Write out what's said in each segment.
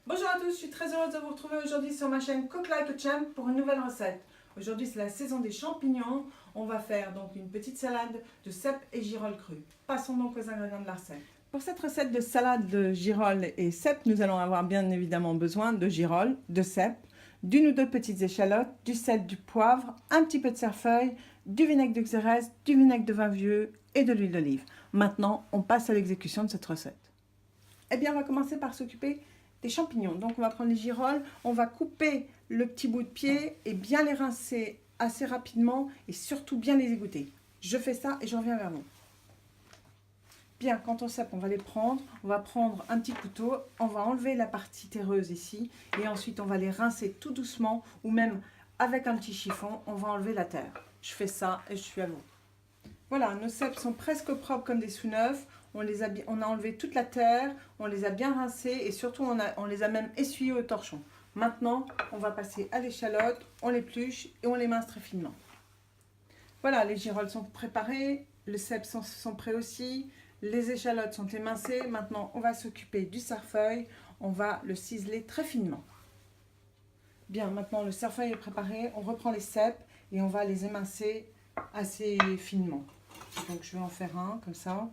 Bonjour à tous, je suis très heureuse de vous retrouver aujourd'hui sur ma chaîne Cook Like a Champ pour une nouvelle recette. Aujourd'hui c'est la saison des champignons. On va faire donc une petite salade de cèpes et girolles crues. Passons donc aux ingrédients de la recette. Pour cette recette de salade de girolles et cèpes, nous allons avoir bien évidemment besoin de girolles, de cèpes, d'une ou deux petites échalotes, du sel, du poivre, un petit peu de cerfeuil, du vinaigre de xérès, du vinaigre de vin vieux et de l'huile d'olive. Maintenant, on passe à l'exécution de cette recette. Eh bien, on va commencer par s'occuper des champignons. Donc, on va prendre les girolles, on va couper le petit bout de pied et bien les rincer assez rapidement et surtout bien les égoutter. Je fais ça et je reviens vers vous. Bien, quand on sait on va les prendre, on va prendre un petit couteau, on va enlever la partie terreuse ici et ensuite on va les rincer tout doucement ou même avec un petit chiffon, on va enlever la terre. Je fais ça et je suis à vous. Voilà, nos cèpes sont presque propres comme des sous neufs. On a enlevé toute la terre, on les a bien rincés et surtout on les a même essuyés au torchon. Maintenant, on va passer à l'échalote, on l'épluche et on les mince très finement. Voilà, les girolles sont préparées, les cèpes sont prêts aussi, les échalotes sont émincées. Maintenant, on va s'occuper du cerfeuil, on va le ciseler très finement. Bien, maintenant le cerfeuil est préparé, on reprend les cèpes et on va les émincer assez finement. Donc je vais en faire un comme ça.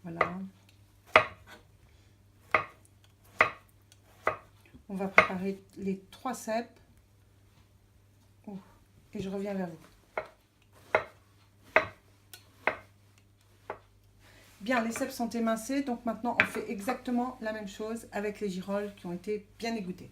Voilà. On va préparer les 3 cèpes. Et je reviens vers vous. Bien, les cèpes sont émincés. Donc maintenant, on fait exactement la même chose avec les girolles qui ont été bien égouttées.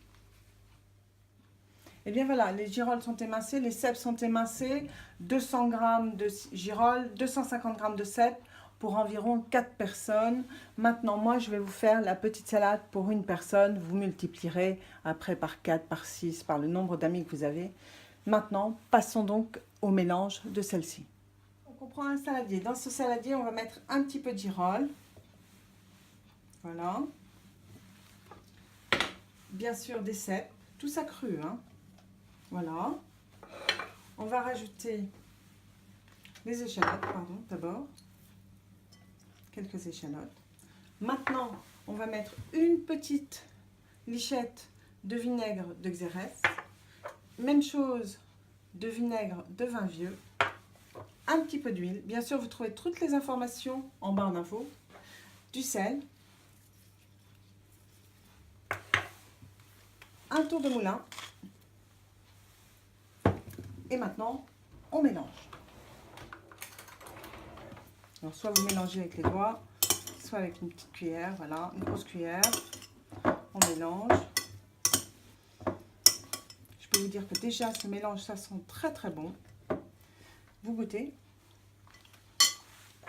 Et bien voilà, les girolles sont émincées, les cèpes sont émincés. 200 g de girolles, 250 g de cèpes pour environ 4 personnes. Maintenant, moi, je vais vous faire la petite salade pour une personne. Vous multiplierez après par 4, par 6, par le nombre d'amis que vous avez. Maintenant, passons donc au mélange de celle-ci. On prend un saladier. Dans ce saladier, on va mettre un petit peu de girolles. Voilà. Bien sûr, des cèpes. Tout ça cru, hein. Voilà. On va rajouter les échalotes, pardon, d'abord. Quelques échalotes. Maintenant, on va mettre une petite lichette de vinaigre de xérès. Même chose de vinaigre de vin vieux. Un petit peu d'huile. Bien sûr, vous trouvez toutes les informations en barre d'infos. Du sel. Un tour de moulin. Et maintenant, on mélange. Alors, soit vous mélangez avec les doigts, soit avec une petite cuillère, voilà, une grosse cuillère. On mélange. Je peux vous dire que déjà, ce mélange, ça sent très très bon. Vous goûtez.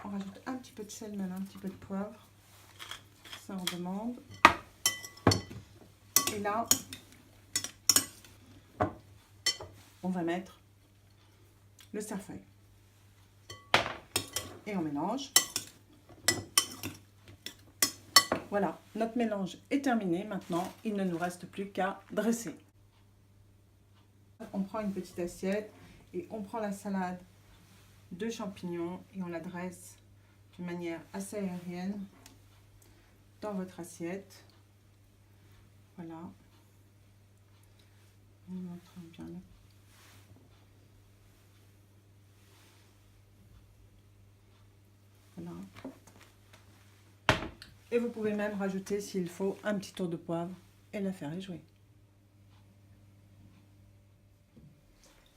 On rajoute un petit peu de sel, même un petit peu de poivre. Ça, on demande. Et là, on va mettre le cerfeuil. Et on mélange. Voilà, notre mélange est terminé. Maintenant, il ne nous reste plus qu'à dresser. On prend une petite assiette et on prend la salade de champignons et on la dresse d'une manière assez aérienne dans votre assiette. Voilà. On montre bien là. Voilà. Et vous pouvez même rajouter, s'il faut, un petit tour de poivre et la faire éjouer.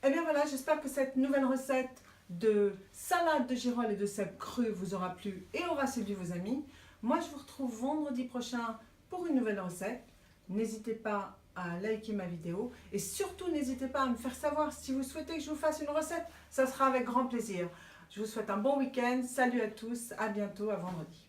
Et bien voilà, j'espère que cette nouvelle recette de salade de girolles et de cèpes crus vous aura plu et aura séduit vos amis. Moi, je vous retrouve vendredi prochain pour une nouvelle recette. N'hésitez pas à liker ma vidéo et surtout n'hésitez pas à me faire savoir si vous souhaitez que je vous fasse une recette. Ça sera avec grand plaisir. Je vous souhaite un bon week-end. Salut à tous, à bientôt, à vendredi.